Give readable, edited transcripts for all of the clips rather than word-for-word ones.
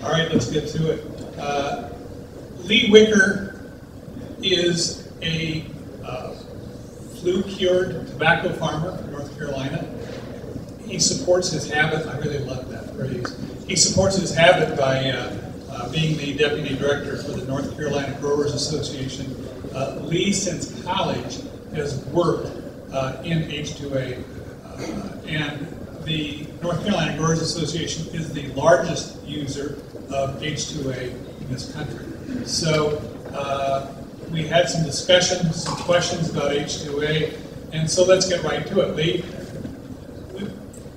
All right, let's get to it. Lee Wicker is a flu-cured tobacco farmer from North Carolina. He supports his habit, I really love that phrase, he supports his habit by being the Deputy Director for the North Carolina Growers Association. Lee, since college, has worked in H2A, and the North Carolina Growers Association is the largest user of H2A in this country. So we had some discussion, some questions about H2A, and so let's get right to it. Lee,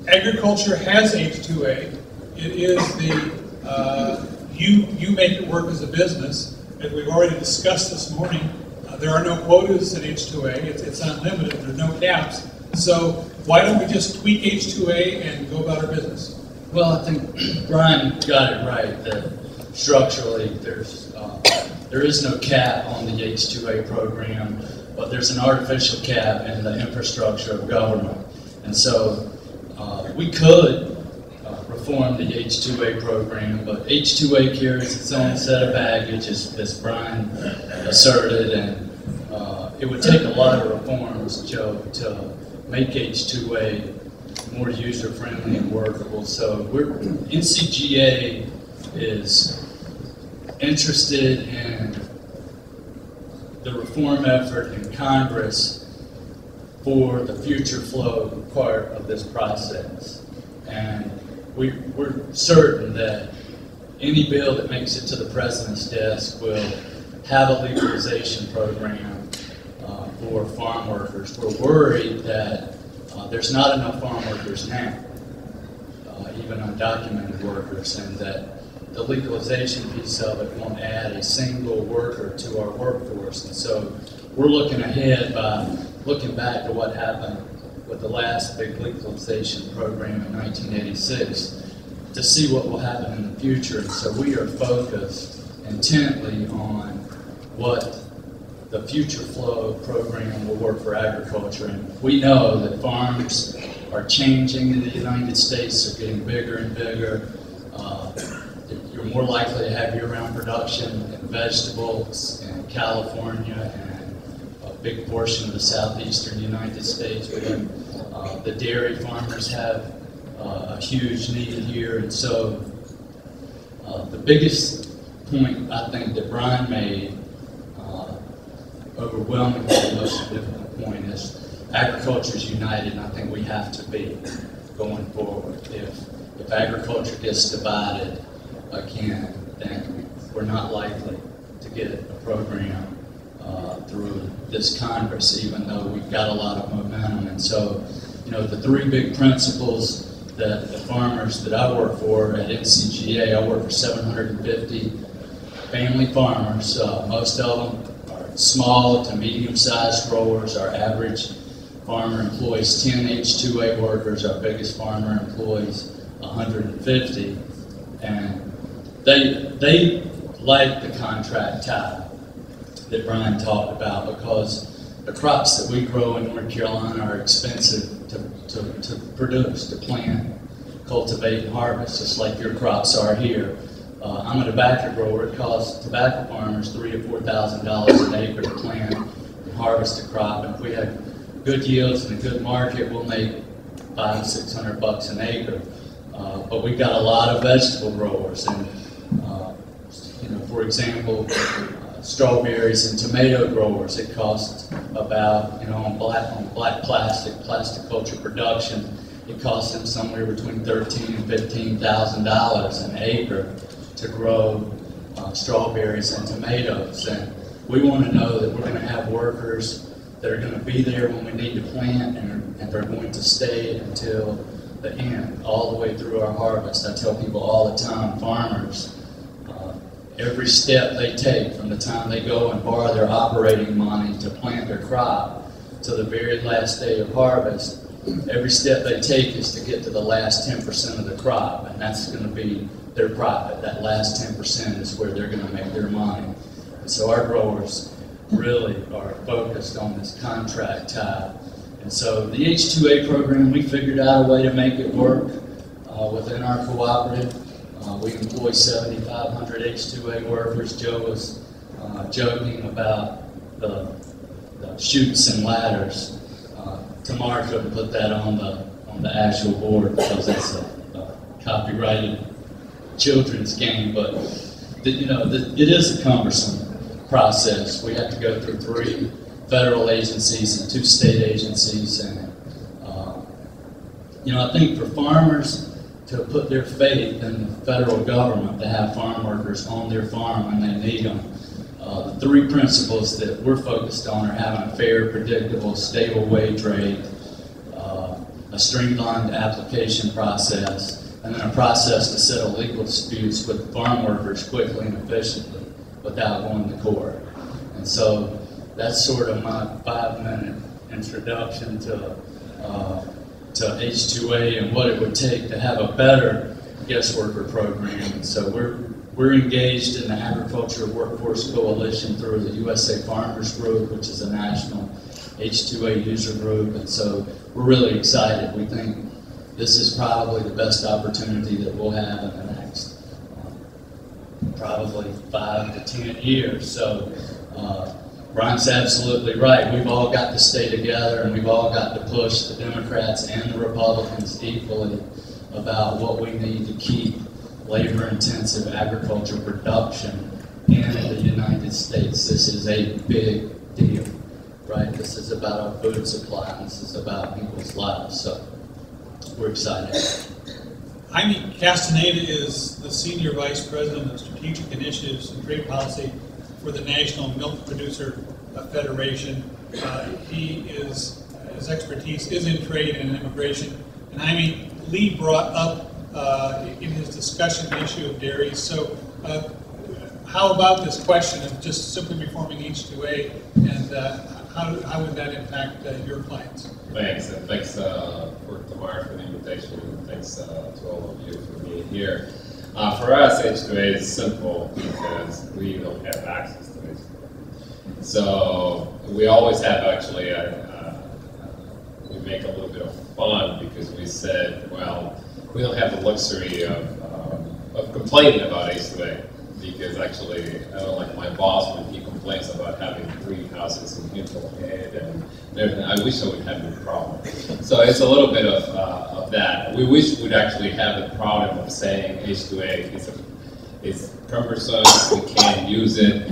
agriculture has H2A. It is the, you make it work as a business. As we've already discussed this morning, there are no quotas in H2A. It's unlimited. There's no caps. So why don't we just tweak H2A and go about our business? Well, I think Brian got it right that structurally there is no cap on the H2A program, but there's an artificial cap in the infrastructure of government. And so we could reform the H2A program, but H2A carries its own set of baggage, as Brian asserted, and it would take a lot of reforms, Joe, to make H2A more user-friendly and workable. So NCGA is interested in the reform effort in Congress for the future flow part of this process. And we're certain that any bill that makes it to the President's desk will have a legalization program for farm workers. We're worried that there's not enough farm workers now, even undocumented workers, and that the legalization piece of it won't add a single worker to our workforce. And so we're looking ahead by looking back to what happened with the last big legalization program in 1986 to see what will happen in the future. And so we are focused intently on what the future flow program will work for agriculture. And we know that farms are changing in the United States, they're getting bigger and bigger. You're more likely to have year-round production in vegetables in California and a big portion of the southeastern United States. The dairy farmers have a huge need here. And so the biggest point I think that Brian made, overwhelmingly the most significant point, is agriculture is united, and I think we have to be going forward. If agriculture gets divided again, then we're not likely to get a program through this Congress, even though we've got a lot of momentum. And so, you know, the three big principles that the farmers that I work for at NCGA, I work for 750 family farmers. Most of them are small to medium-sized growers. Our average farmer employs 10 H2A workers. Our biggest farmer employs 150. And they like the contract type that Brian talked about, because the crops that we grow in North Carolina are expensive to produce, to plant, cultivate, and harvest, just like your crops are here. I'm a tobacco grower. It costs tobacco farmers $3,000 to $4,000 an acre to plant and harvest a crop. And if we have good yields and a good market, we'll make $500 to $600 an acre. But we've got a lot of vegetable growers, and you know, for example, strawberries and tomato growers. It costs about, you know, on black plastic culture production, it costs them somewhere between $13,000 and $15,000 an acre to grow strawberries and tomatoes. And we want to know that we're going to have workers that are going to be there when we need to plant, and they're going to stay until the end, all the way through our harvest. I tell people all the time, farmers, every step they take from the time they go and borrow their operating money to plant their crop to the very last day of harvest, every step they take is to get to the last 10% of the crop, and that's going to be their profit. That last 10% is where they're going to make their money. And so our growers really are focused on this contract type. And so the H2A program, we figured out a way to make it work within our cooperative. We employ 7,500 H-2A workers. Joe was joking about the chutes and ladders. Tamara couldn't put that on the actual board because it's a copyrighted children's game, but it is a cumbersome process. We have to go through 3 federal agencies and 2 state agencies, and I think for farmers to put their faith in the federal government to have farm workers on their farm when they need them, the 3 principles that we're focused on are having a fair, predictable, stable wage rate, a streamlined application process, and then a process to settle legal disputes with farm workers quickly and efficiently without going to court. And so that's sort of my 5-minute introduction to H-2A and what it would take to have a better guest worker program. And so we're engaged in the Agriculture Workforce Coalition through the USA Farmers Group, which is a national H-2A user group, and so we're really excited. We think this is probably the best opportunity that we'll have in the next probably 5 to 10 years. So Brian's absolutely right. We've all got to stay together, and we've all got to push the Democrats and the Republicans equally about what we need to keep labor-intensive agriculture production in the United States. This is a big deal, right? This is about our food supply, and this is about people's lives, so we're excited. Jaime Castaneda is the Senior Vice President of Strategic Initiatives and Trade Policy for the National Milk Producer Federation. His expertise is in trade and immigration. And Jaime, Lee brought up in his discussion the issue of dairies. So how about this question of just simply reforming H-2A, and how would that impact your clients? Thanks, and thanks for Tamara for the invitation, and thanks to all of you for being here. For us, H-2A is simple because we don't have access to H-2A. So we always have actually, we make a little bit of fun because we said, well, we don't have the luxury of complaining about H-2A, because actually, I don't like my boss when he complains about having greenhouses in Hinton Head and everything. I wish I would have the problem. So it's a little bit of that. We wish we'd actually have the problem of saying H-2A is cumbersome, we can't use it,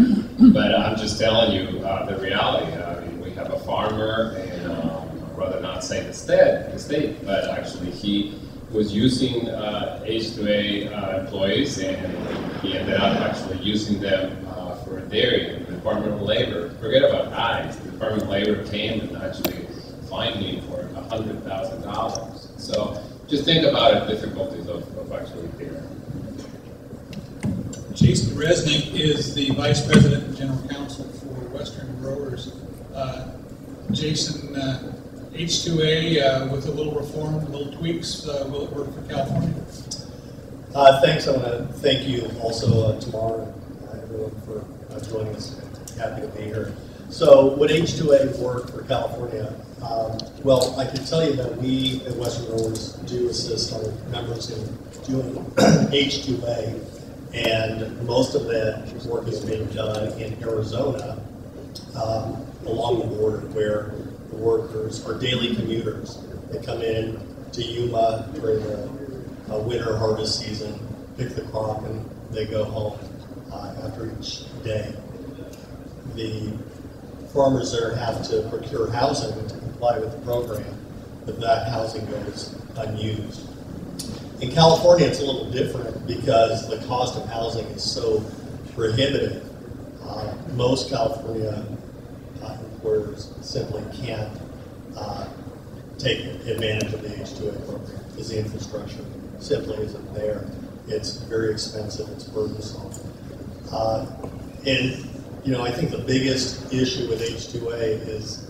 but I'm just telling you the reality. I mean, we have a farmer, and I'd rather not say the state, but actually he was using H-2A employees, and he ended up actually using them for dairy. The Department of Labor, forget about eyes, the Department of Labor came and actually fined me for $100,000. So just think about the difficulties of actually dairy. Jason Resnick is the Vice President and General Counsel for Western Growers. Jason, H-2A with a little reform, a little tweaks, will it work for California? Thanks. I want to thank you also, Tamara, and everyone for joining us. Happy to be here. So would H-2A work for California? Well, I can tell you that we at Western Growers do assist our members in doing H-2A, and most of that work is being done in Arizona along the border, where the workers are daily commuters. They come in to Yuma during the winter harvest season, pick the crop, and they go home after each day. The farmers there have to procure housing to comply with the program, but that housing goes unused. In California, it's a little different because the cost of housing is so prohibitive. Most California employers simply can't take advantage of the H-2A program because the infrastructure simply isn't there. It's very expensive, it's burdensome. And I think the biggest issue with H-2A is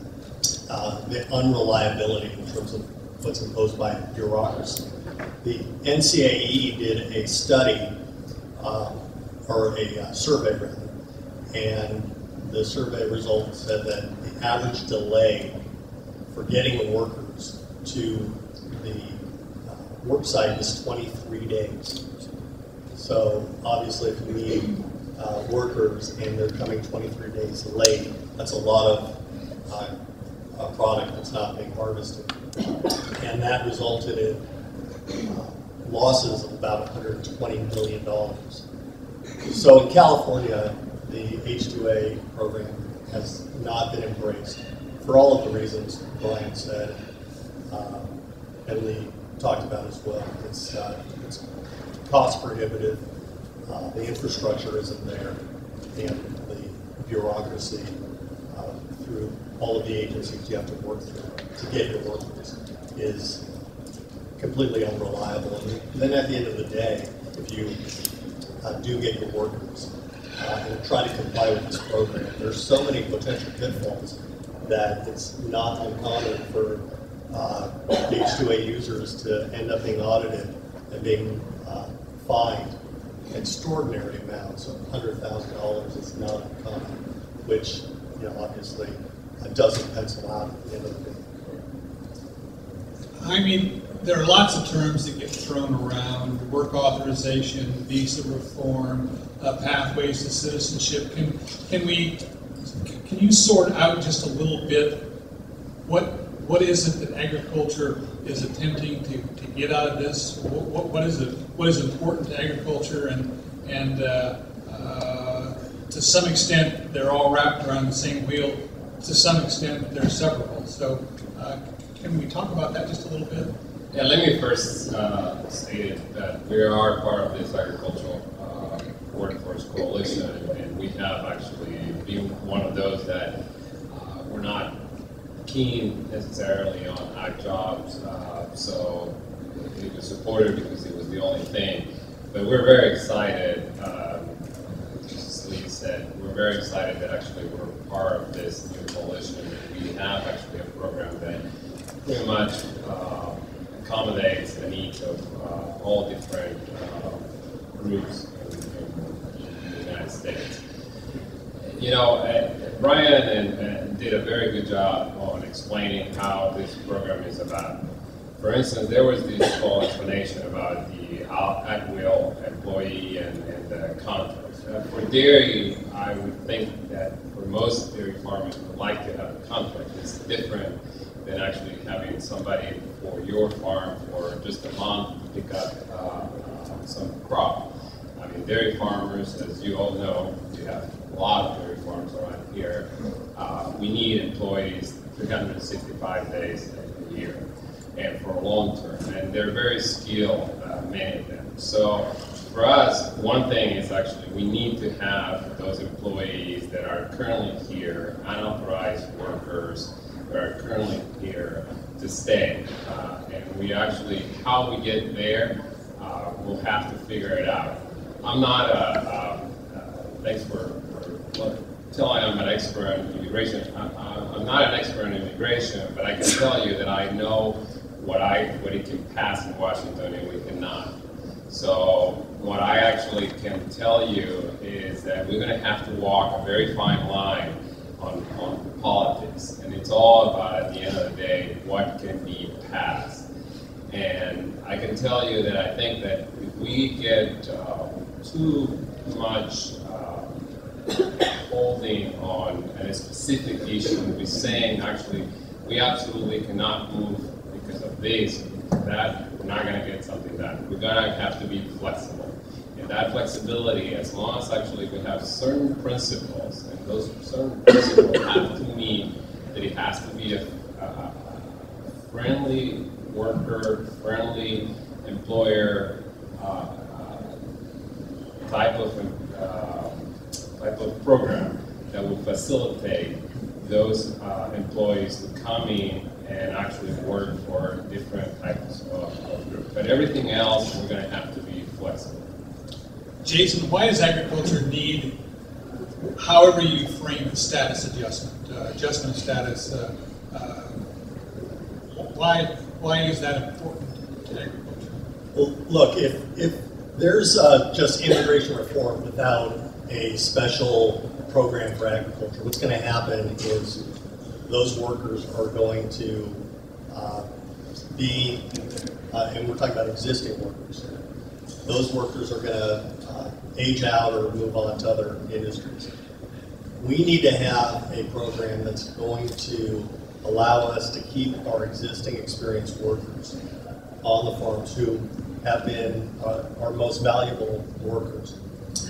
the unreliability in terms of what's imposed by bureaucracy. The NCAE did a study, or a survey rather, and the survey results said that the average delay for getting the workers to the work site is 23 days. So obviously if you need workers and they're coming 23 days late, that's a lot of product that's not being harvested. And that resulted in losses of about $120 million. So in California, the H-2A program has not been embraced for all of the reasons Brian said, and Lee talked about as well. It's cost prohibitive, the infrastructure isn't there, and the bureaucracy through all of the agencies you have to work through to get your workers is completely unreliable. And then at the end of the day, if you do get your workers and try to comply with this program, there's so many potential pitfalls that it's not uncommon for H-2A users to end up being audited and being fined extraordinary amounts of $100,000 is not uncommon, which obviously doesn't pencil out at the end of the day. I mean, there are lots of terms that get thrown around: work authorization, visa reform, pathways to citizenship. Can you sort out just a little bit what is it that agriculture is attempting to get out of this? What is important to agriculture, and to some extent they're all wrapped around the same wheel. To some extent they're separable. So can we talk about that just a little bit? Yeah, let me first state that we are part of this agricultural workforce coalition, and we have actually been one of those that we're not keen necessarily on ag jobs, so it was supported because it was the only thing. But we're very excited, just as Lee said, we're very excited that actually we're part of this new coalition. We have actually a program that pretty much accommodates the needs of all different groups in the United States. Brian did a very good job on explaining how this program is about. For instance, there was this whole explanation about the at-will employee and the contracts. For dairy, I would think that for most dairy farmers would like to have a contract. It's different than actually having somebody for your farm for just a month to pick up some crop. I mean, dairy farmers, as you all know, we have a lot of dairy farms around here. We need employees 365 days a year, and for long term. And they're very skilled, many of them. So for us, one thing is actually we need to have those employees that are currently here, unauthorized workers that are currently here to stay. And we actually, how we get there, we'll have to figure it out. I'm not thanks for telling I'm an expert in immigration. I'm not an expert in immigration, but I can tell you that I know what it can pass in Washington and we cannot. So what I actually can tell you is that we're going to have to walk a very fine line on politics, and it's all about, at the end of the day, what can be passed. And I can tell you that I think that if we get too much holding on a specific issue, we're saying actually we absolutely cannot move because of this, that, we're not going to get something done. We're going to have to be flexible. And that flexibility, as long as actually we have certain principles, and those certain principles have to mean that it has to be a friendly worker, friendly employer type of program that will facilitate those employees to come in and actually work for different types of groups. But everything else, we're going to have to be flexible. Jason, why does agriculture need, however you frame it, status adjustment, adjustment of status? Why is that important to agriculture? Well, look, if there's just immigration reform without a special program for agriculture, what's going to happen is those workers are going to be, and we're talking about existing workers, those workers are going to age out or move on to other industries. We need to have a program that's going to allow us to keep our existing experienced workers on the farms who have been our most valuable workers.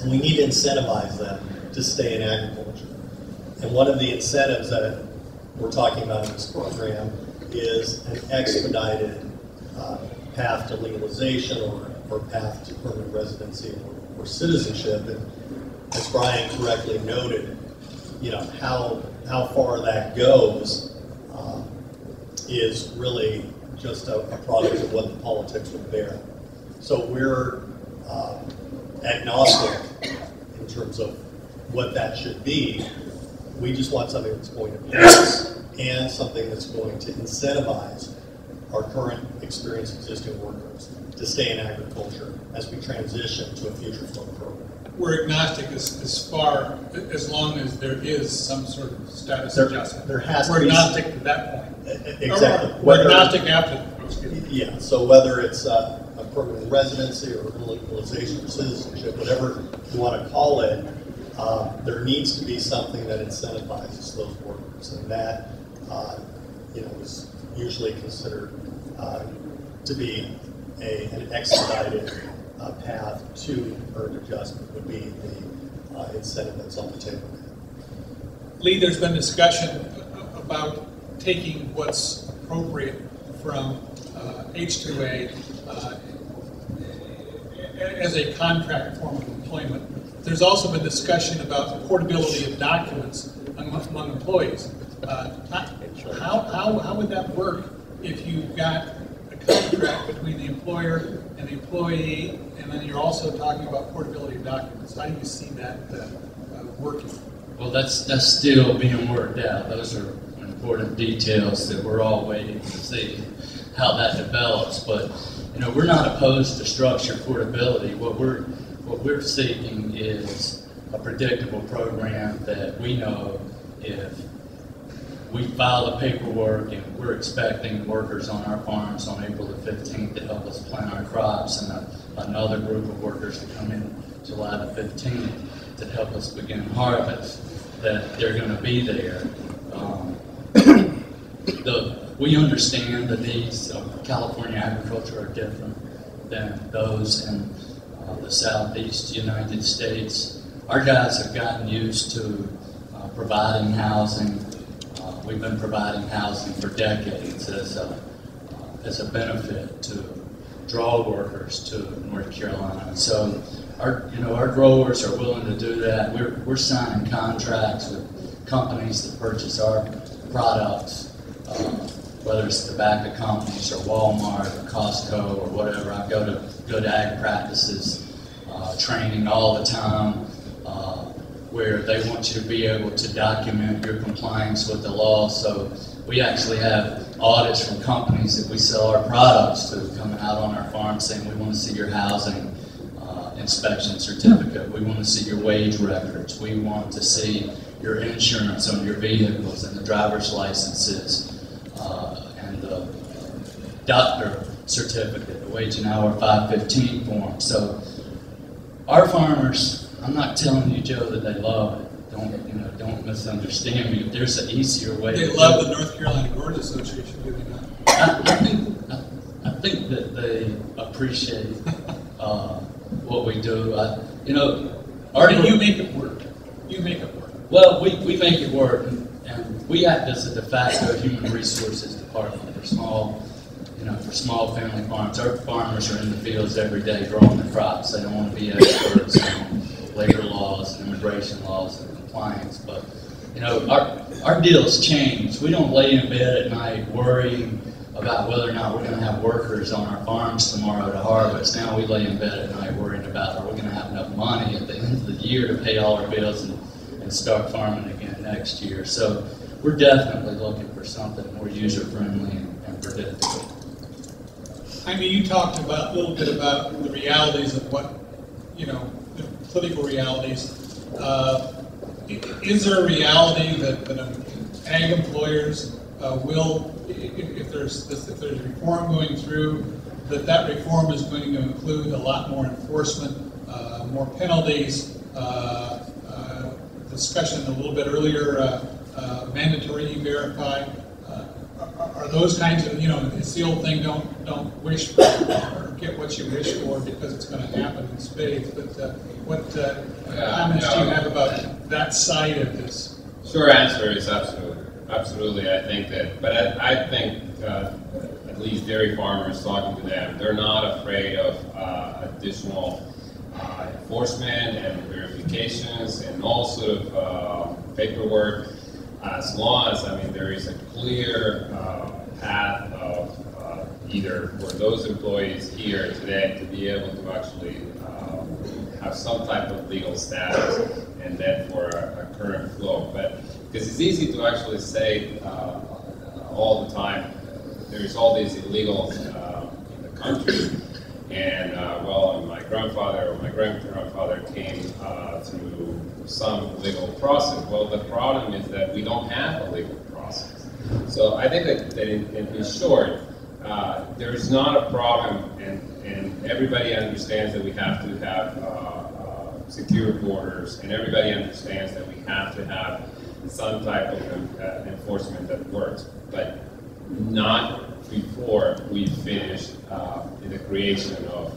And we need to incentivize them to stay in agriculture. And one of the incentives that we're talking about in this program is an expedited path to legalization or path to permanent residency or citizenship. And as Brian correctly noted, you know, how far that goes is really just a product of what the politics would bear. So we're agnostic in terms of what that should be. We just want something that's going to pass and something that's going to incentivize our current experienced existing workers to stay in agriculture as we transition to a future flow program. We're agnostic as far as long as there is some sort of status adjustment. There has to We're be agnostic to that point. Exactly. We're agnostic after. Yeah. So whether it's a permanent residency or legalization or citizenship, whatever you want to call it, there needs to be something that incentivizes those workers, and that you know, is usually considered to be an expedited path to earned adjustment would be the incentive that's on the table. Lee, there's been discussion about taking what's appropriate from H-2A as a contract form of employment. There's also been discussion about the portability of documents among employees. How would that work if you've got a contract between the employer and the employee, and then you're also talking about portability of documents? How do you see that working? Well, that's still being worked out. Those are important details that we're all waiting to see how that develops. But you know, we're not opposed to structured portability. What we're seeking is a predictable program that we know if we file the paperwork and we're expecting workers on our farms on April the 15th to help us plant our crops, and another group of workers to come in July the 15th to help us begin harvest, that they're going to be there. We understand the needs of California agriculture are different than those in the southeast United States. Our guys have gotten used to providing housing. We've been providing housing for decades as a benefit to draw workers to North Carolina. So our growers are willing to do that. We're signing contracts with companies that purchase our products, whether it's tobacco companies or Walmart or Costco or whatever. I go to good ag practices training all the time, where they want you to be able to document your compliance with the law. So we actually have audits from companies that we sell our products to coming out on our farm saying, we want to see your housing inspection certificate, we want to see your wage records, we want to see your insurance on your vehicles and the driver's licenses, and the doctor certificate, the wage and hour 515 form. So our farmers, I'm not telling you, Joe, that they love it. Don't misunderstand me. If there's an easier way, they love the North Carolina Growers Association, do they not? I think that they appreciate what we do. You make it work. You make it work. Well, we make it work, and we act as a de facto human resources department for small family farms. Our farmers are in the fields every day growing the crops. They don't want to be experts on labor laws and immigration laws and compliance. But our deals change. We don't lay in bed at night worrying about whether or not we're going to have workers on our farms tomorrow to harvest. Now we lay in bed at night worrying about, are we going to have enough money at the end of the year to pay all our bills and start farming again next year. So we're definitely looking for something more user-friendly and predictable. I mean, you talked a little bit about the realities of what, the political realities. Is there a reality that ag employers will, if there's reform going through, that reform is going to include a lot more enforcement, more penalties, discussion a little bit earlier, mandatory e-verify. Are those kinds of, it's the old thing, don't wish for or get what you wish for because it's going to happen in spades. But what comments do you have about that side of this? Short answer is absolutely. I think that, but I think at least dairy farmers, talking to them, they're not afraid of additional enforcement and verifications and all sort of paperwork, as long as, there is a clear path of either for those employees here today to be able to actually have some type of legal status, and then for a current flow. But because it's easy to actually say all the time, there's all these illegals in the country, and my grandfather or my great-grandfather came through some legal process. Well, the problem is that we don't have a legal process. So I think that in short, there is not a problem, and everybody understands that we have to have secure borders, and everybody understands that we have to have some type of enforcement that works, but not before we finish the creation of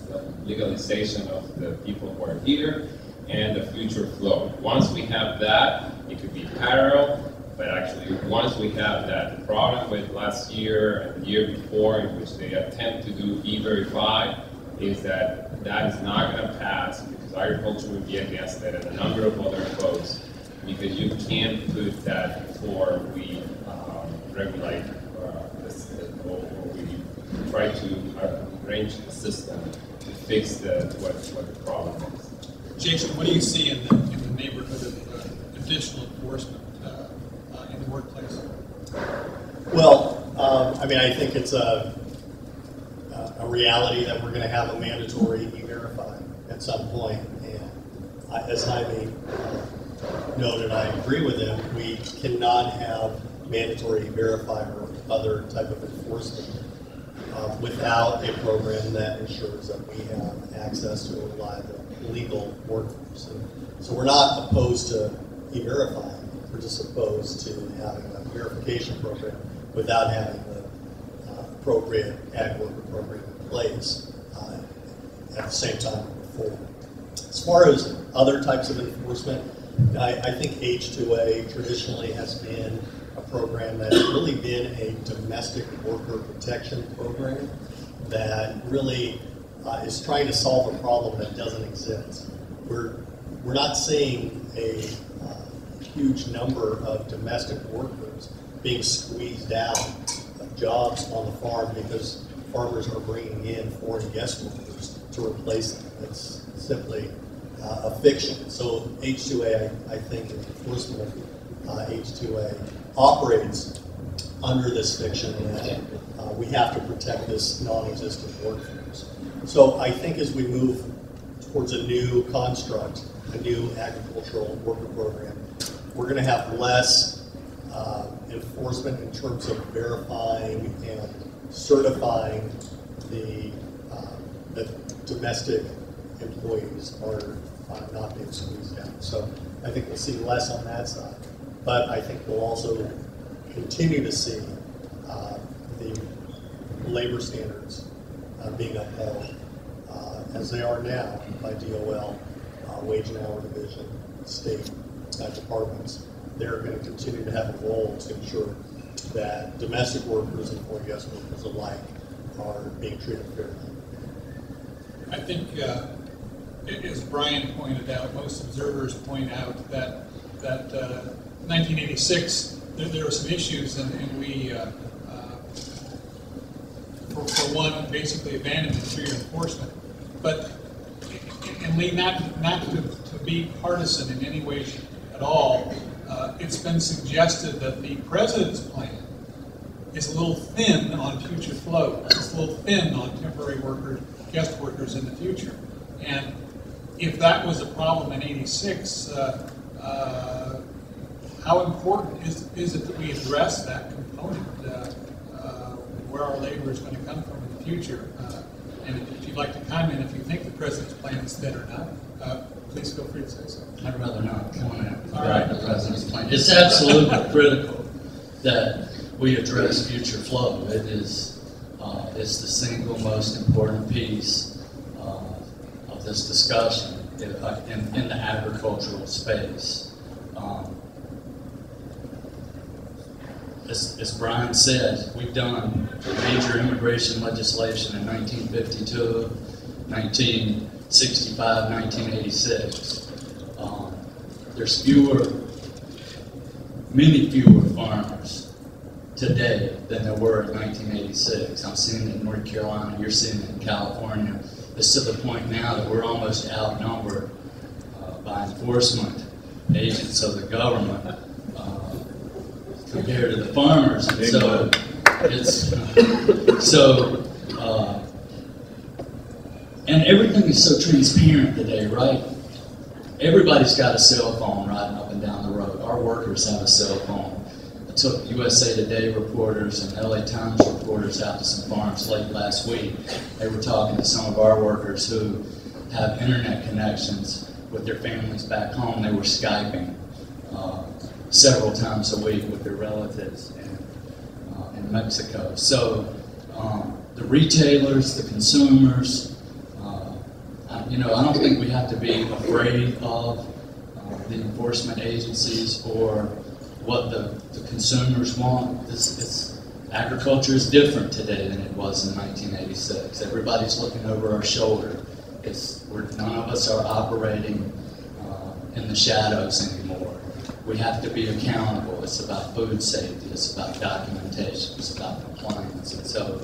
the legalization of the people who are here and the future flow. Once we have that, it could be parallel, but actually once we have that, the problem with last year and the year before, in which they attempt to do e-verify, is that is not going to pass because agriculture would be against it and a number of other folks, because you can't put that before we regulate or we try to arrange the system to fix what the problem is. Jason, what do you see in the neighborhood of additional enforcement in the workplace? Well, I think it's a reality that we're going to have a mandatory e-verify at some point, and as Jaime noted, I agree with him, we cannot have mandatory e-verify or other type of enforcement without a program that ensures that we have access to a reliable legal workforce. And so we're not opposed to e-verify, we're just opposed to having a verification program without having the appropriate ag worker program in place at the same time before. As far as other types of enforcement, I think H2A traditionally has been a program that has really been a domestic worker protection program that really is trying to solve a problem that doesn't exist. We're not seeing a huge number of domestic workers being squeezed out of jobs on the farm because farmers are bringing in foreign guest workers to replace them. It's simply a fiction. So H2A, I think, the enforcement of H2A operates under this fiction that we have to protect this non-existent workforce. So I think as we move towards a new construct, a new agricultural worker program, we're going to have less enforcement in terms of verifying and certifying the domestic employees are not being squeezed out. So I think we'll see less on that side. But I think we'll also continue to see the labor standards being upheld as they are now by DOL, Wage and Hour Division, state departments. They're going to continue to have a role to ensure that domestic workers and foreign guest workers alike are being treated fairly. I think, as Brian pointed out, most observers point out that 1986, there were some issues, and we, for one, basically abandoned interior enforcement. But, and Lee, not to be partisan in any way at all, it's been suggested that the president's plan is a little thin on future flow. It's a little thin on temporary workers, guest workers in the future. And if that was a problem in '86, how important is it that we address that component? where our labor is going to come from in the future. And if you'd like to comment, if you think the president's plan is fit or not, please feel free to say so. I'd rather not comment All about right. the president's plan. It's absolutely critical that we address future flow. It is, it's the single most important piece of this discussion in the agricultural space. As Brian said, we've done major immigration legislation in 1952, 1965, 1986. There's many fewer farmers today than there were in 1986. I'm seeing it in North Carolina, you're seeing it in California. It's to the point now that we're almost outnumbered by enforcement agents of the government compared to the farmers. And so it's and everything is so transparent today, right? Everybody's got a cell phone riding up and down the road. Our workers have a cell phone. I took USA Today reporters and LA Times reporters out to some farms late last week. They were talking to some of our workers who have internet connections with their families back home. They were Skyping several times a week with their relatives in Mexico. So the retailers, the consumers, I don't think we have to be afraid of the enforcement agencies or what the consumers want. Agriculture is different today than it was in 1986. Everybody's looking over our shoulder. None of us are operating in the shadows anymore. We have to be accountable. It's about food safety. It's about documentation. It's about compliance. And so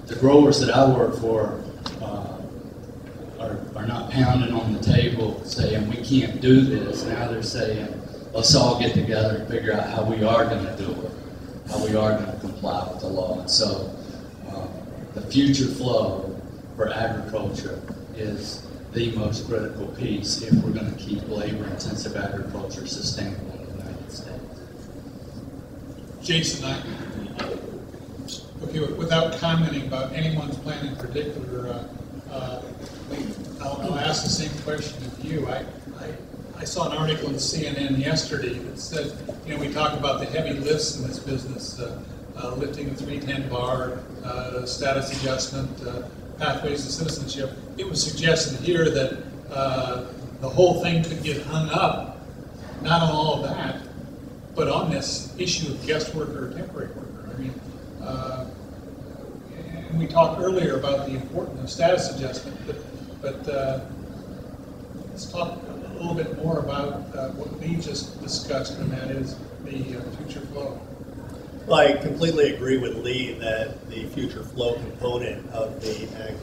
the growers that I work for are not pounding on the table saying we can't do this. Now they're saying let's all get together and figure out how we are going to do it, how we are going to comply with the law. And so the future flow for agriculture is the most critical piece if we're going to keep labor-intensive agriculture sustainable in the United States. Jason, without commenting about anyone's plan in particular, I'll ask the same question of you. I saw an article in CNN yesterday that said, we talk about the heavy lifts in this business, lifting the 310 bar, status adjustment, pathways to citizenship. It was suggested here that the whole thing could get hung up, not on all of that, but on this issue of guest worker or temporary worker. I mean, and we talked earlier about the importance of status adjustment, but let's talk a little bit more about what Lee just discussed, and that is the future flow. Well, I completely agree with Lee that the future flow component of the ag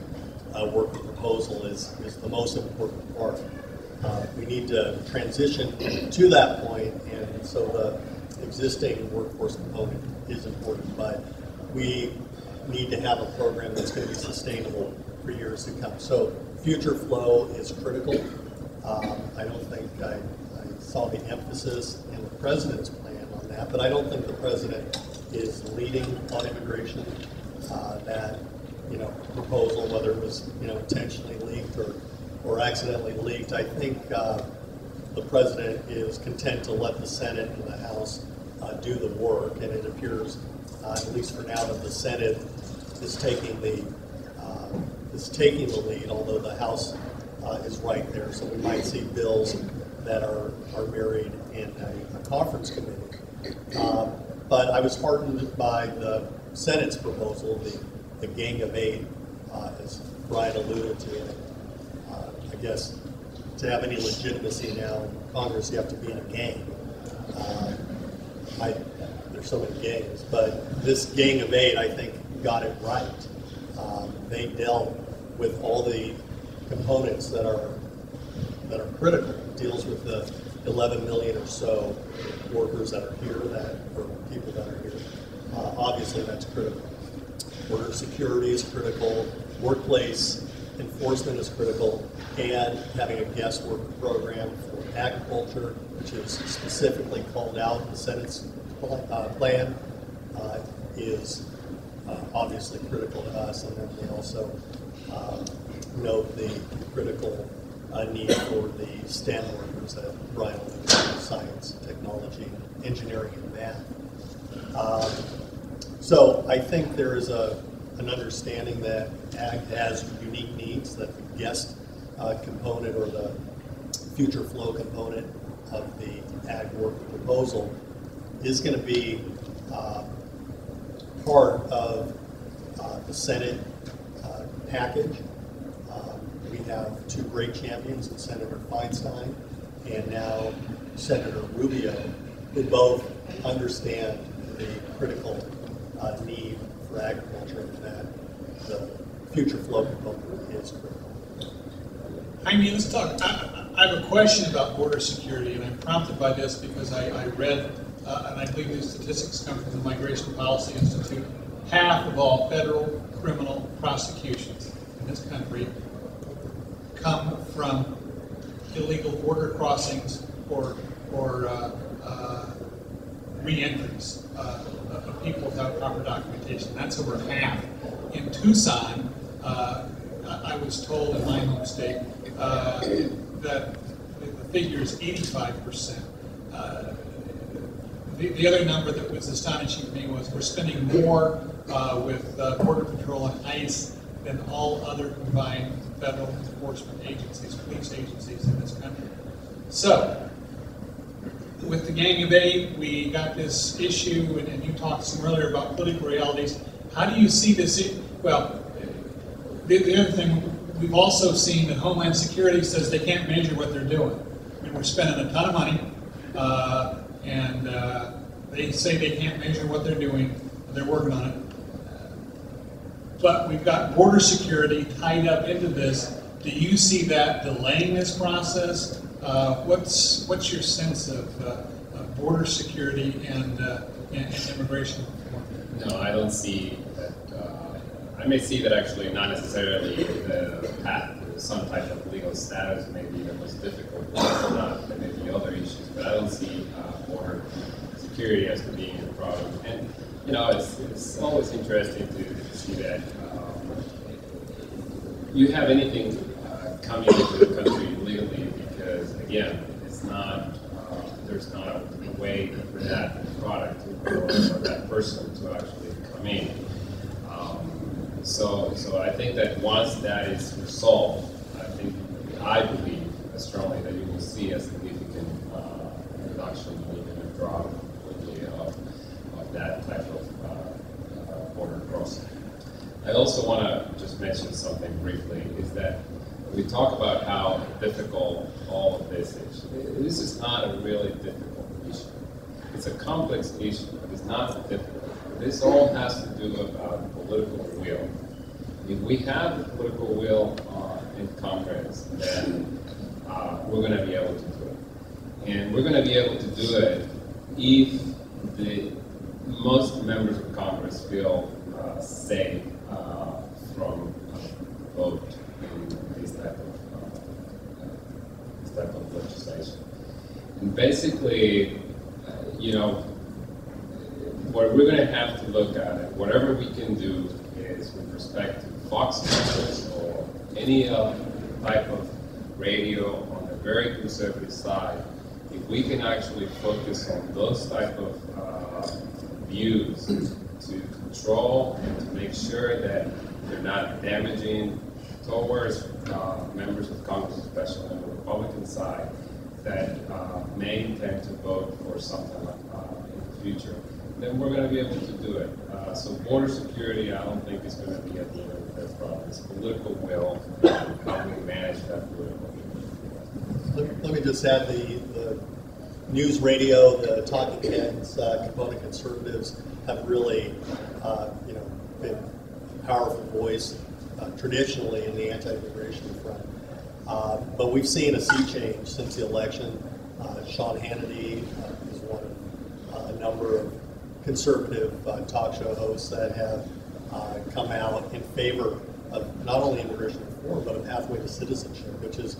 worker proposal is the most important part. We need to transition to that point, and so the existing workforce component is important, but we need to have a program that's going to be sustainable for years to come. So future flow is critical. I don't think I saw the emphasis in the president's plan on that, but I don't think the president is leading on immigration. That proposal, whether it was intentionally leaked or accidentally leaked, I think the president is content to let the Senate and the House do the work, and it appears, at least for now, that the Senate is taking the lead, although the House is right there. So we might see bills that are buried in a conference committee. But I was heartened by the Senate's proposal, the Gang of Eight, as Brian alluded to. I guess to have any legitimacy now in Congress, you have to be in a gang. There's so many gangs, but this Gang of Eight, I think, got it right. They dealt with all the components that are critical. It deals with the 11 million or so workers that are here, or people that are here. Obviously, that's critical. Border security is critical. Workplace enforcement is critical, and having a guest worker program for agriculture, which is specifically called out in the Senate's plan, is obviously critical to us, and then they also note the critical need for the STEM workers that Brian alluded to, science, technology, engineering, and math. So I think there is an understanding that ag has unique needs, that the guest component or the future flow component of the ag work proposal is going to be part of the Senate package. We have two great champions in Senator Feinstein and now Senator Rubio, who both understand the critical need for agriculture and that the future flow component is critical. Jaime, let's talk. I have a question about border security, and I'm prompted by this because I read, and I believe these statistics come from the Migration Policy Institute, half of all federal criminal prosecutions in this country come from illegal border crossings or re-entries of people without proper documentation. That's over half. In Tucson, I was told in my home state that the figure is 85%. The other number that was astonishing to me was we're spending more with Border Patrol and ICE than all other combined federal enforcement agencies, police agencies in this country. So, with the Gang of Eight, we got this issue, and you talked some earlier about political realities. How do you see this? Well, the other thing, we've also seen that Homeland Security says they can't measure what they're doing. I mean, we're spending a ton of money, and they say they can't measure what they're doing. They're working on it. But we've got border security tied up into this. Do you see that delaying this process? What's your sense of border security and immigration reform? No, I don't see that. I may see that actually not necessarily the path to some type of legal status may be the most difficult. There may be other issues, but I don't see border security as being a problem. And you know, it's always interesting to see that you have anything coming into the country legally, because again, it's not there's not a way for that product or that person to actually come in. So I think that once that is resolved, I believe strongly that you will see a significant reduction, even a drop quickly of that type of border crossing. I also want to just mention something briefly, is that we talk about how difficult all of this is. This is not a really difficult issue. It's a complex issue, but it's not difficult. This all has to do about political will. If we have the political will in Congress, then we're going to be able to do it. And we're going to be able to do it if most members of Congress feel safe from vote in this type of legislation. And basically, you know, what we're going to have to look at, and whatever we can do, is with respect to Fox News or any type of radio on the very conservative side, if we can actually focus on those type of views to control and to make sure that they're not damaging towards members of Congress, especially on the Republican side, that may intend to vote for something in the future, then we're going to be able to do it. So border security, I don't think is going to be at the end of that problem. It's political will and how we manage that political will. Let me just add the news radio, the talking heads, component conservatives have really been a powerful voice traditionally in the anti-immigration front. But we've seen a sea change since the election. Sean Hannity is one of a number of conservative talk show hosts that have come out in favor of not only immigration reform, but a pathway to citizenship, which is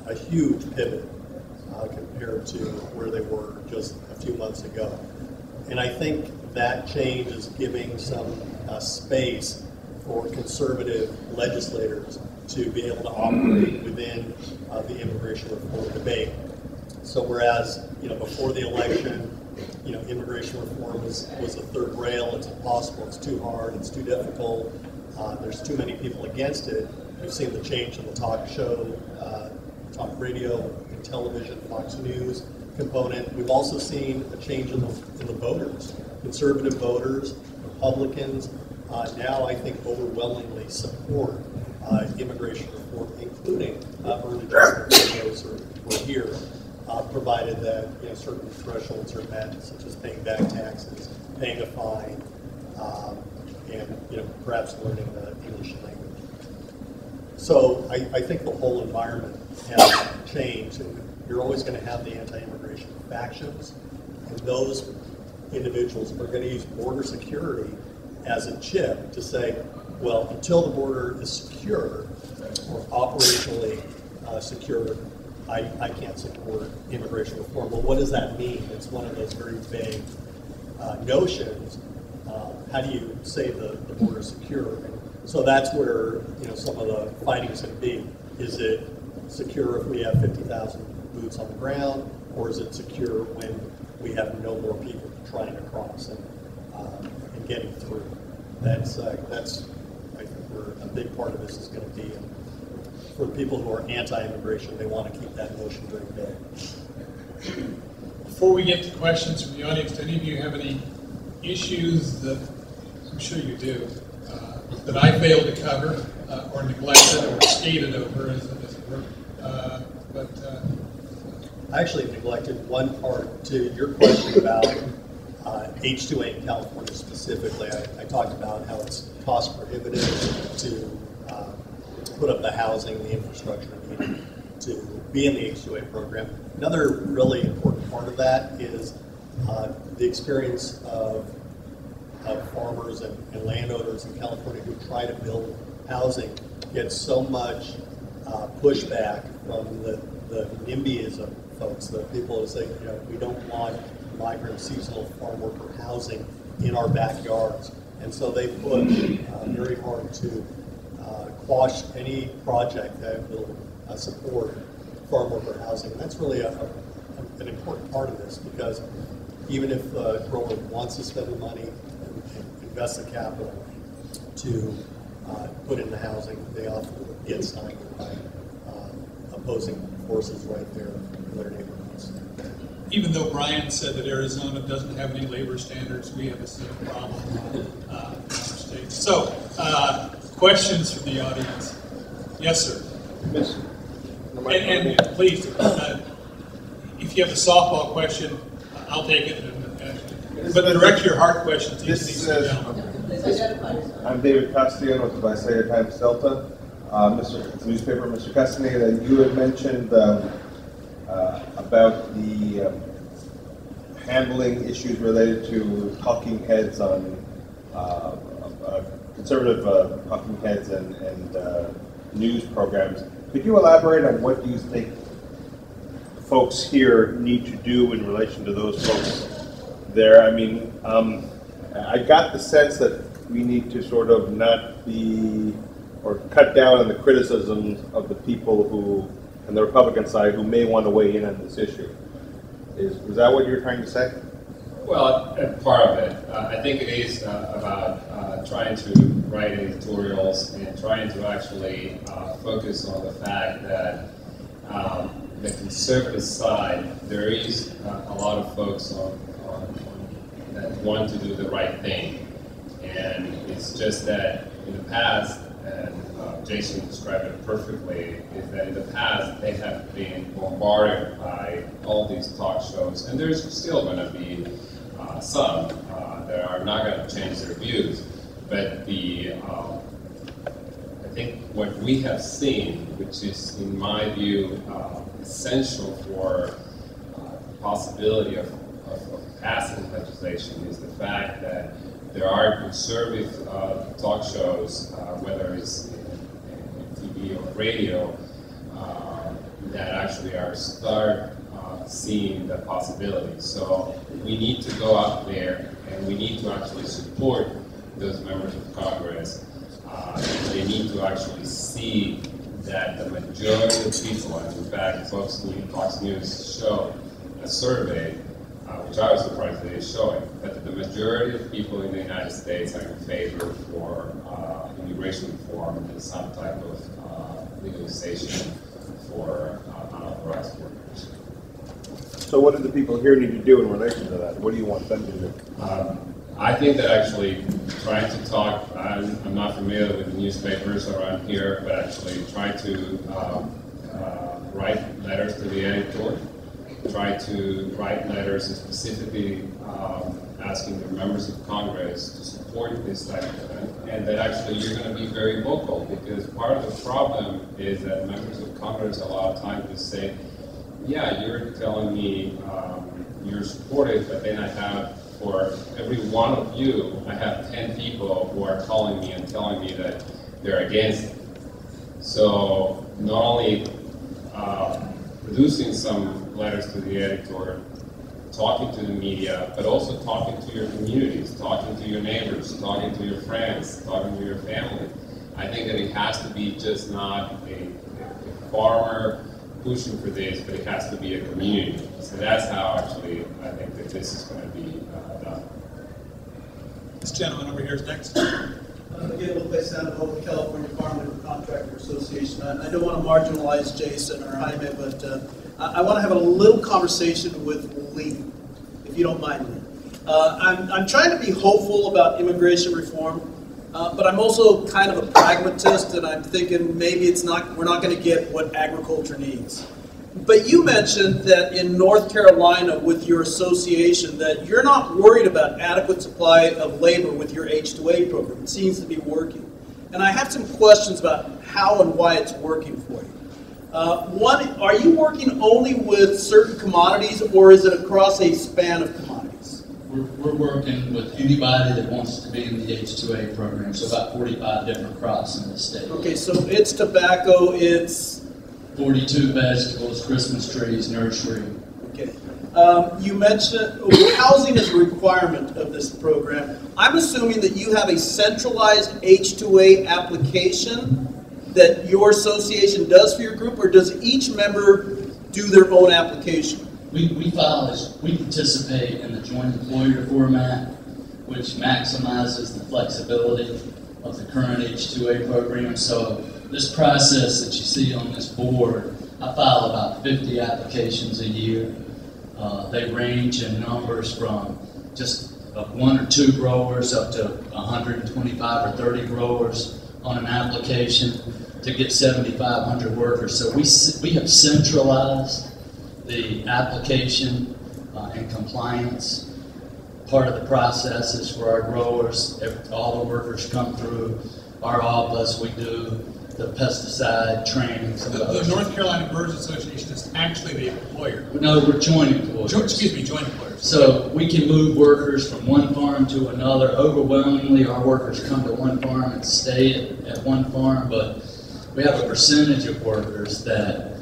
a huge pivot compared to where they were just a few months ago. And I think that change is giving some space for conservative legislators to be able to operate within the immigration reform debate. So whereas, before the election, immigration reform was a third rail, it's impossible, it's too hard, it's too difficult, there's too many people against it. We've seen the change in the talk show, talk radio, and television, Fox News component. We've also seen a change in the voters. Conservative voters, Republicans, now I think overwhelmingly support immigration reform, including early adjustment for those who are here, provided that certain thresholds are met, such as paying back taxes, paying a fine, and perhaps learning the English language. So I think the whole environment has changed, and you're always going to have the anti-immigration factions, and those individuals are going to use border security as a chip to say, well, until the border is secure or operationally secure, I can't support immigration reform. Well, what does that mean? It's one of those very vague notions. How do you say the border secure? And so that's where some of the fighting is going to be. Is it secure if we have 50,000 boots on the ground, or is it secure when we have no more people trying to cross and getting through? That's I think where a big part of this is going to be. And for the people who are anti-immigration, they want to keep that notion very big. Before we get to questions from the audience, do any of you have any issues that, I'm sure you do, that I failed to cover or neglected or skated over as a group? I actually neglected one part to your question about H-2A in California specifically. I talked about how it's cost prohibitive to put up the housing, the infrastructure needed to be in the H-2A program. Another really important part of that is the experience of farmers and landowners in California who try to build housing get so much pushback from the NIMBYism folks, the people who say, we don't want migrant seasonal farm worker housing in our backyards. And so they push very hard to quash any project that will support farm worker housing. And that's really an important part of this, because even if a grower wants to spend the money and invest the capital to put in the housing, they often get stifled by opposing forces right there in their neighborhoods. Even though Brian said that Arizona doesn't have any labor standards, we have a similar problem in our state. So, questions from the audience? Yes, sir. And please, if you have a softball question, I'll take it. But direct your heart questions. I'm David Castellan with the Visalia Times Delta. Mr. Newspaper, Mr. Castaneda, you had mentioned about the handling issues related to talking heads on conservative talking heads and news programs. Could you elaborate on what you think folks here need to do in relation to those folks there? I mean, I got the sense that we need to sort of not be, or cut down on the criticisms of the people who, on the Republican side, who may want to weigh in on this issue. Was that what you're trying to say? Well, part of it. I think it is about trying to write editorials and trying to actually focus on the fact that the conservative side, there is a lot of folks that want to do the right thing. And it's just that in the past, and Jason described it perfectly, is that in the past they have been bombarded by all these talk shows, and there's still going to be some that are not going to change their views. But I think what we have seen, which is in my view essential for the possibility of passing legislation, is the fact that there are conservative talk shows, whether it's in TV or radio, that actually start seeing the possibilities. So we need to go out there and we need to actually support those members of Congress. They need to actually see that the majority of people, and in fact, Fox News showed a survey, which I was surprised that it's showing, that the majority of people in the United States are in favor for immigration reform and some type of legalization for unauthorized workers. So what do the people here need to do in relation to that? What do you want them to do? I think that actually trying to talk, I'm not familiar with the newspapers around here, but actually try to write letters to the editor, try to write letters specifically asking the members of Congress to support this type of event, and that actually you're going to be very vocal, because part of the problem is that members of Congress a lot of times just say, yeah, you're telling me you're supportive, but then I have, for every one of you, I have 10 people who are calling me and telling me that they're against it. So not only producing some letters to the editor, talking to the media, but also talking to your communities, talking to your neighbors, talking to your friends, talking to your family. I think that it has to be just not a farmer pushing for this, but it has to be a community. So that's how actually I think that this is going to be done. This gentleman over here is next. Again, Lopez Sandoval, the California Farm Labor Contractor Association. I don't want to marginalize Jason or Jaime, but I want to have a little conversation with Lee, if you don't mind, Lee. I'm trying to be hopeful about immigration reform, but I'm also kind of a pragmatist, and I'm thinking maybe we're not going to get what agriculture needs. But you mentioned that in North Carolina with your association that you're not worried about adequate supply of labor with your H-2A program. It seems to be working. And I have some questions about how and why it's working for you. One, are you working only with certain commodities, or is it across a span of commodities? We're working with anybody that wants to be in the H-2A program, so about 45 different crops in the state. Okay, so it's tobacco, it's 42 vegetables, Christmas trees, nursery. okay. You mentioned housing is a requirement of this program. I'm assuming that you have a centralized H-2A application that your association does for your group, or does each member do their own application? We participate in the joint employer format, which maximizes the flexibility of the current H-2A program. So this process that you see on this board, I file about 50 applications a year. They range in numbers from just 1 or 2 growers up to 125 or 30 growers on an application to get 7,500 workers. So we have centralized the application and compliance. Part of the process is for our growers. All the workers come through our office. We do the pesticide training. The North Carolina Growers Association is actually the employer. No, we're joint employers. Joint employers. So we can move workers from one farm to another. Overwhelmingly, our workers come to one farm and stay at one farm, but we have a percentage of workers that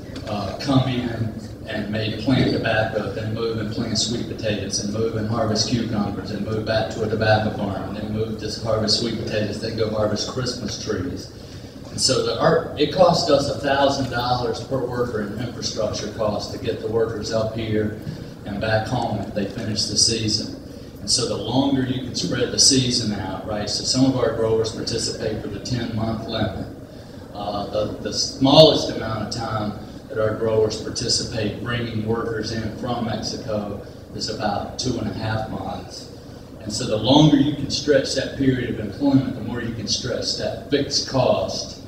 come in and may plant tobacco, then move and plant sweet potatoes, and move and harvest cucumbers, and move back to a tobacco farm, and then move to harvest sweet potatoes, then go harvest Christmas trees. And so it costs us $1,000 per worker in infrastructure costs to get the workers up here and back home if they finish the season. And so the longer you can spread the season out, right? So some of our growers participate for the 10-month limit. The smallest amount of time that our growers participate bringing workers in from Mexico is about 2.5 months. And so the longer you can stretch that period of employment, the more you can stretch that fixed cost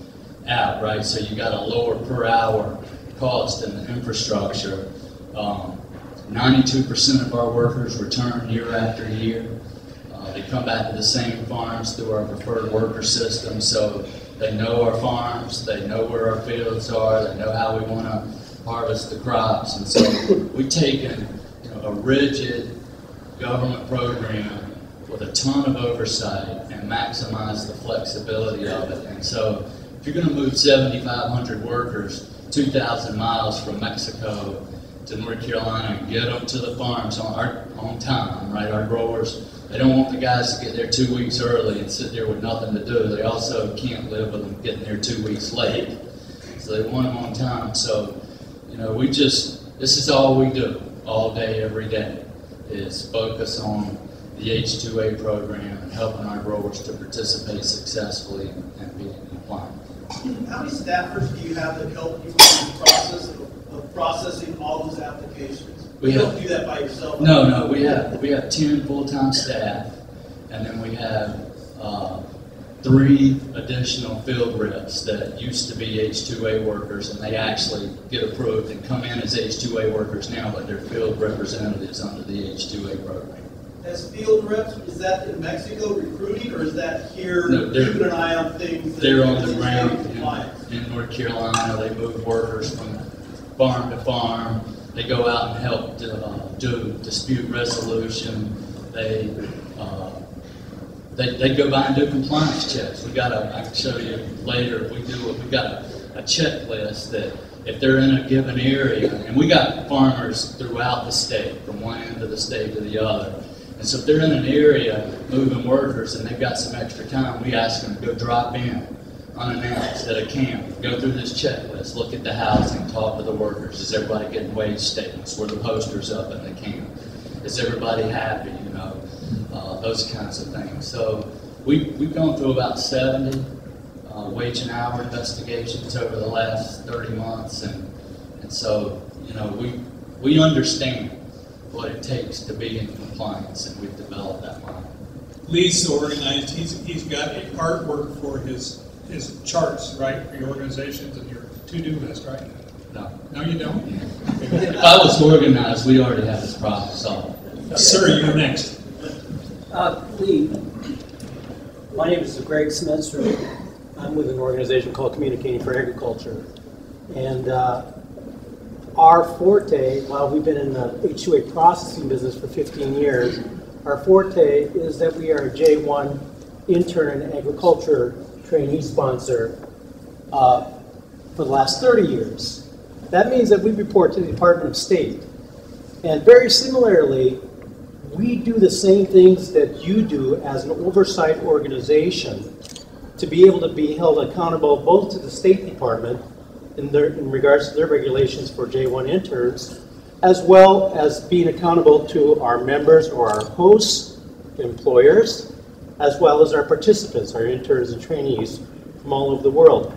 out, right? So you got a lower per hour cost in the infrastructure. 92% of our workers return year after year. They come back to the same farms through our preferred worker system, so they know our farms, they know where our fields are, they know how we want to harvest the crops. And so we've taken a rigid government program with a ton of oversight and maximize the flexibility of it. And so if you're going to move 7,500 workers 2,000 miles from Mexico to North Carolina and get them to the farms on time, right? Our growers They don't want the guys to get there 2 weeks early and sit there with nothing to do. They also can't live with them getting there 2 weeks late. So they want them on time. So, you know, this is all we do all day, every day, is focus on the H-2A program and helping our growers to participate successfully and be in compliance. How many staffers do you have that help you with the process of processing all those applications? You don't do that by yourself? No, we have 10 full-time staff, and then we have 3 additional field reps that used to be H-2A workers, and they actually get approved and come in as H-2A workers now, but they're field representatives under the H-2A program. As field reps, is that in Mexico recruiting, or is that here keeping an eye on things? They're on the ground in North Carolina. They move workers from farm to farm. They go out and help do dispute resolution. They go by and do compliance checks. I can show you later, we got a checklist that if they're in a given area, and we got farmers throughout the state, from one end of the state to the other. And so if they're in an area moving workers and they've got some extra time, we ask them to go drop in unannounced at a camp, go through this checklist, look at the housing, talk to the workers. Is everybody getting wage statements? Were the posters up in the camp? Is everybody happy? You know, those kinds of things. So we've gone through about 70 wage and hour investigations over the last 30 months, and so, you know, we understand what it takes to be in compliance, and we've developed that model. Lee's so organized, he's got a artwork for his charts, right, for your organizations and your to-do list, right? No. No, you don't? If I was organized, we already have this problem solved. Sir, you're next. Lee, my name is Greg Smedster. I'm with an organization called Communicating for Agriculture. And our forte, while we've been in the H-2A processing business for 15 years, our forte is that we are a J1 intern and agriculture trainee sponsor for the last 30 years. That means that we report to the Department of State. And very similarly, we do the same things that you do as an oversight organization to be able to be held accountable both to the State Department in regards to their regulations for J1 interns, as well as being accountable to our members or our hosts, employers, as well as our participants, our interns and trainees from all over the world.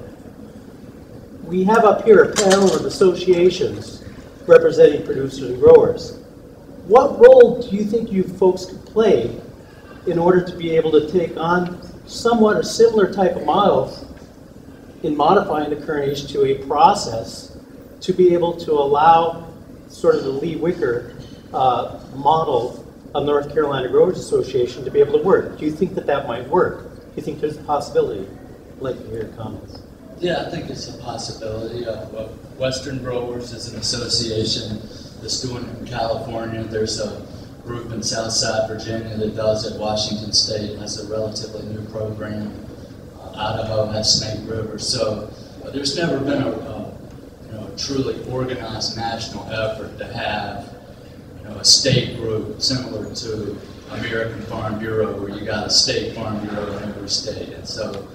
We have up here a panel of associations representing producers and growers. What role do you think you folks could play in order to be able to take on somewhat a similar type of model in modifying the current H-2A process to be able to allow sort of the Lee Wicker model of North Carolina Growers Association to be able to work? Do you think that that might work? Do you think there's a possibility? I'd like to hear your comments. Yeah, I think it's a possibility. Western Growers is an association that's doing it in California. There's a group in Southside Virginia that does it. Washington State has a relatively new program. Idaho has Snake River. So there's never been a truly organized national effort to have a state group similar to American Farm Bureau, where you got a state farm bureau in every state. And so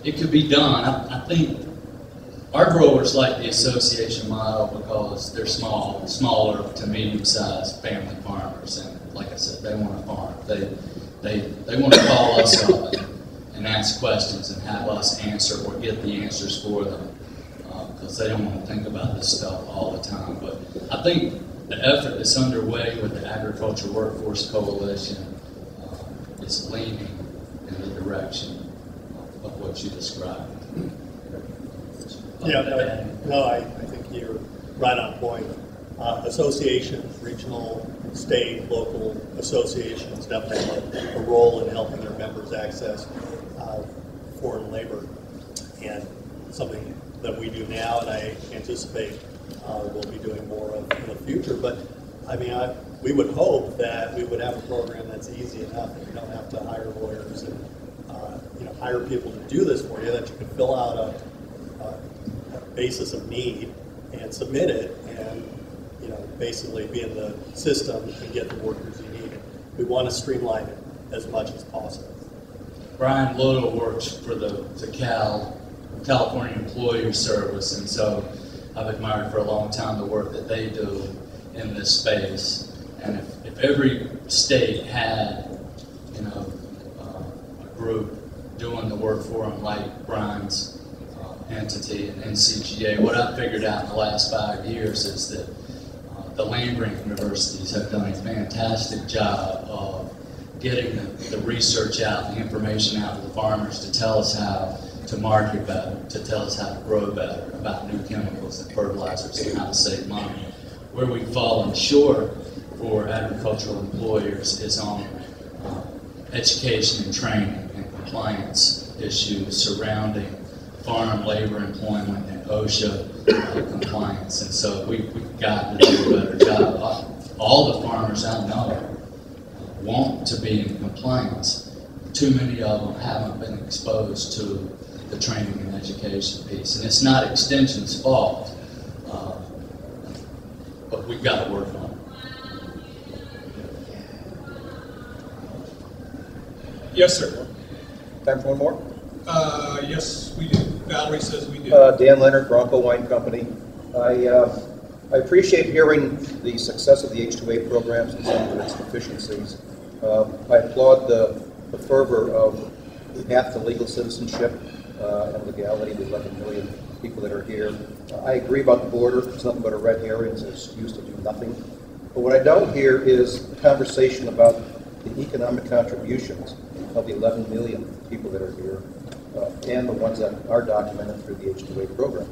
it could be done. I think our growers like the association model because they're smaller to medium-sized family farmers, and like I said, they want to farm. They want to call us up and ask questions and have us answer or get the answers for them because they don't want to think about this stuff all the time. But I think the effort that's underway with the Agriculture Workforce Coalition is leaning in the direction of what you described. Yeah, no, I think you're right on point. Associations, regional, state, local associations definitely have a role in helping their members access foreign labor, and something that we do now, and I anticipate we'll be doing more of in the future. But I mean, we would hope that we would have a program that's easy enough that you don't have to hire lawyers and hire people to do this for you, that you can fill out a basis of need and submit it, and basically be in the system and get the workers you need. We want to streamline it as much as possible. Brian Little works for the California Employer Service, and so I've admired for a long time the work that they do in this space. And if every state had, you know, a group doing the work for them like Brian's entity and NCGA, what I've figured out in the last 5 years is that the land-grant universities have done a fantastic job of getting the research out, the information out to the farmers to tell us how to market better, to tell us how to grow better, about new chemicals and fertilizers and how to save money. Where we've fallen short for agricultural employers is on education and training and compliance issues surrounding farm labor employment and OSHA compliance. And so we've got to do a better job. All the farmers I know want to be in compliance. Too many of them haven't been exposed to the training and education piece. And it's not Extension's fault, but we've got to work on it. Yes, sir. Time for one more? Yes, we do. Valerie says we do. Dan Leonard, Bronco Wine Company. I appreciate hearing the success of the H-2A programs and some of its deficiencies. I applaud the fervor of path to legal citizenship and legality, the 11 million people that are here. I agree about the border. It's nothing but a red herring. It's an excuse to do nothing. But what I don't hear is a conversation about the economic contributions of the 11 million people that are here and the ones that are documented through the H-2A program.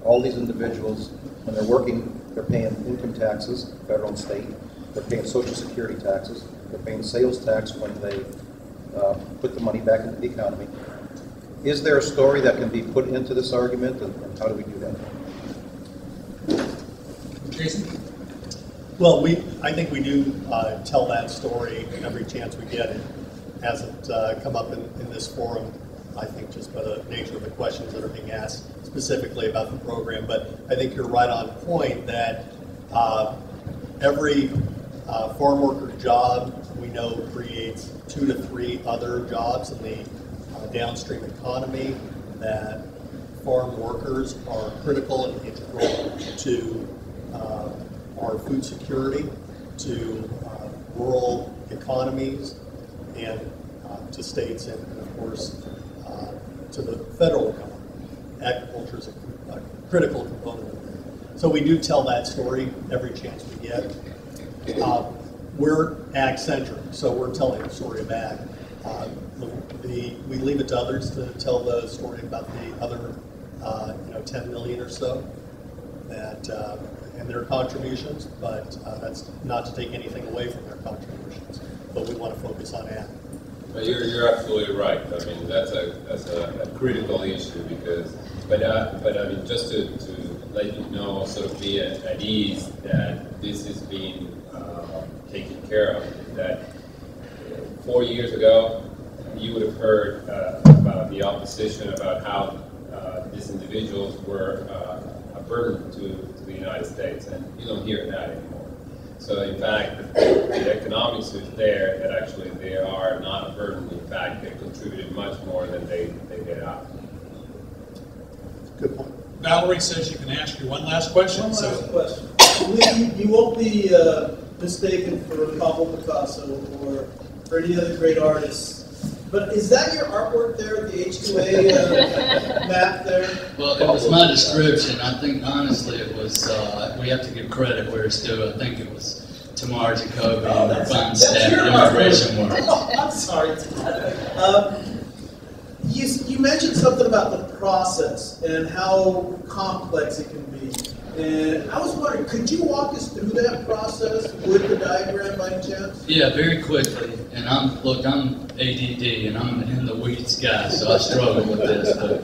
All these individuals, when they're working, they're paying income taxes, federal and state. They're paying Social Security taxes. They're paying sales tax when they put the money back into the economy. Is there a story that can be put into this argument, and how do we do that? Jason? Well, I think we do tell that story every chance we get. It hasn't come up in this forum, I think, just by the nature of the questions that are being asked specifically about the program. But I think you're right on point that every farm worker job we know creates 2 to 3 other jobs in the downstream economy, that farm workers are critical and integral to our food security, to rural economies, and to states, and of course to the federal economy. Agriculture is a critical component of it. So we do tell that story every chance we get. We're ag-centric, so we're telling the story of ag. We leave it to others to tell the story about the other 10 million or so that and their contributions, but that's not to take anything away from their contributions. But we want to focus on ag. But you're absolutely right. I mean, that's a critical issue because, but I mean, just to let you know, sort of be at ease that this is being taken care of. That 4 years ago, you would have heard about the opposition about how these individuals were a burden to the United States, and you don't hear that anymore. So in fact, the economics is there that actually they are not a burden. In fact, they contributed much more than they get out. Good point. Valerie says you can ask you one last question. One last question. You won't be mistaken for Pablo Picasso or for any other great artists. But is that your artwork there, the H-2A map there? Well, it was my description. I think, honestly, it was, we have to give credit where it's due. I think it was Tamar Jacoby and the fine staff at ImmigrationWorks. Oh, I'm sorry. You mentioned something about the process and how complex it can be. And I was wondering, could you walk us through that process with the diagram by chance? Yeah, very quickly. And I'm ADD and I'm an in the weeds guy, so I struggle with this. But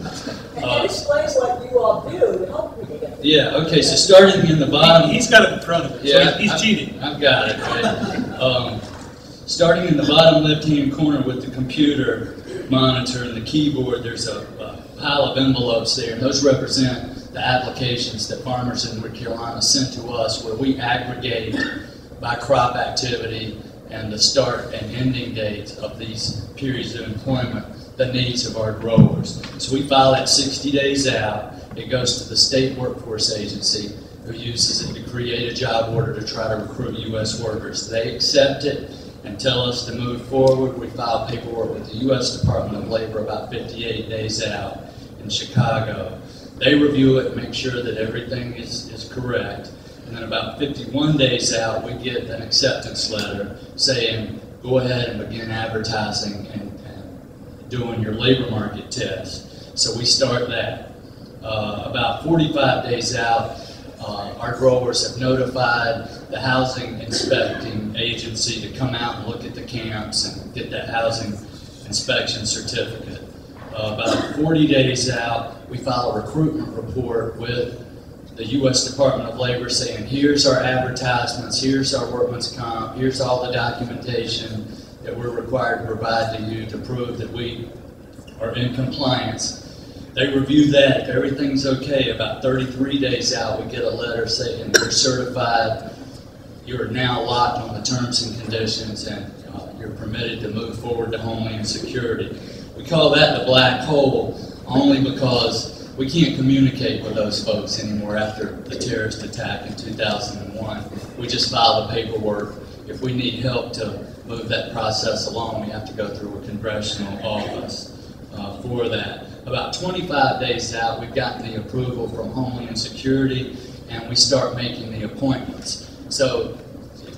and it explains like you all do to help me get. Yeah. Okay. So starting in the bottom. He's got it in front of him. Yeah, So he's cheating. I've got it. Right? Starting in the bottom left-hand corner with the computer monitor and the keyboard, there's a pile of envelopes there, and those represent the applications that farmers in North Carolina send to us, where we aggregate by crop activity and the start and ending dates of these periods of employment, the needs of our growers. So we file it 60 days out. It goes to the state workforce agency, who uses it to create a job order to try to recruit U.S. workers. They accept it and tell us to move forward. We file paperwork with the U.S. Department of Labor about 58 days out in Chicago. They review it and make sure that everything is correct. And then about 51 days out, we get an acceptance letter saying, go ahead and begin advertising and doing your labor market test. So we start that. About 45 days out, our growers have notified the housing inspecting agency to come out and look at the camps and get that housing inspection certificate. About 40 days out, we file a recruitment report with the U.S. Department of Labor saying, here's our advertisements, here's our workman's comp, here's all the documentation that we're required to provide to you to prove that we are in compliance. They review that. If everything's okay, about 33 days out, we get a letter saying you're certified, you're now locked on the terms and conditions, and you're permitted to move forward to Homeland Security. We call that the black hole only because we can't communicate with those folks anymore after the terrorist attack in 2001. We just file the paperwork. If we need help to move that process along, we have to go through a congressional office for that. About 25 days out, we've gotten the approval from Homeland Security, and we start making the appointments. So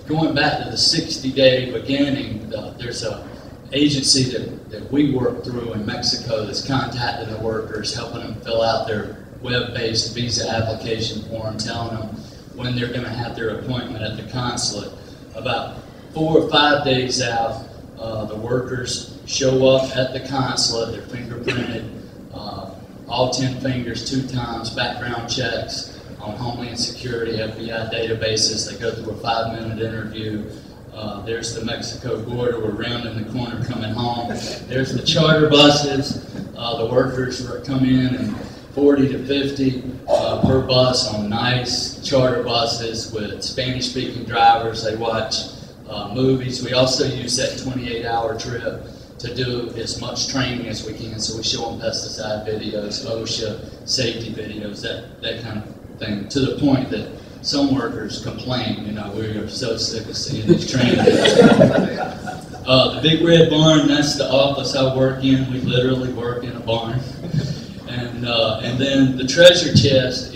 going back to the 60-day beginning, there's an agency that we work through in Mexico that's contacting the workers, helping them fill out their web-based visa application form, telling them when they're going to have their appointment at the consulate. About 4 or 5 days out, the workers show up at the consulate, they're fingerprinted, all 10 fingers 2 times, background checks on Homeland Security, FBI databases. They go through a 5-minute interview. There's the Mexico border. We're rounding the corner coming home. There's the charter buses. The workers come in and 40 to 50 per bus on nice charter buses with Spanish-speaking drivers. They watch movies. We also use that 28-hour trip to do as much training as we can. So we show them pesticide videos, OSHA, safety videos, that kind of thing, to the point that some workers complain, we are so sick of seeing these training videos. The Big Red Barn, that's the office I work in. We literally work in a barn. And then the treasure chest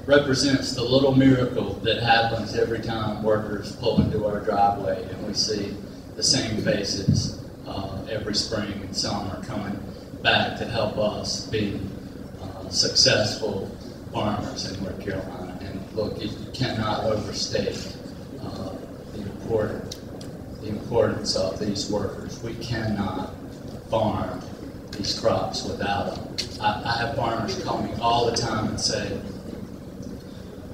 represents the little miracle that happens every time workers pull into our driveway and we see the same faces every spring and summer coming back to help us be successful farmers in North Carolina. And look, you cannot overstate the importance of these workers. We cannot farm these crops without them. I have farmers call me all the time and say,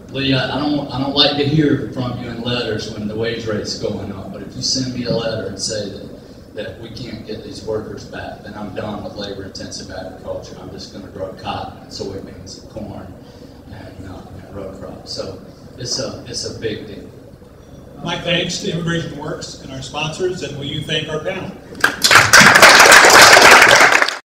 Lee, I don't like to hear from you in letters when the wage rate's going up, but if you send me a letter and say that we can't get these workers back, then I'm done with labor-intensive agriculture. I'm just going to grow cotton, and soybeans, and corn, and row crops. So it's a big deal. My thanks to ImmigrationWorks and our sponsors, and will you thank our panel?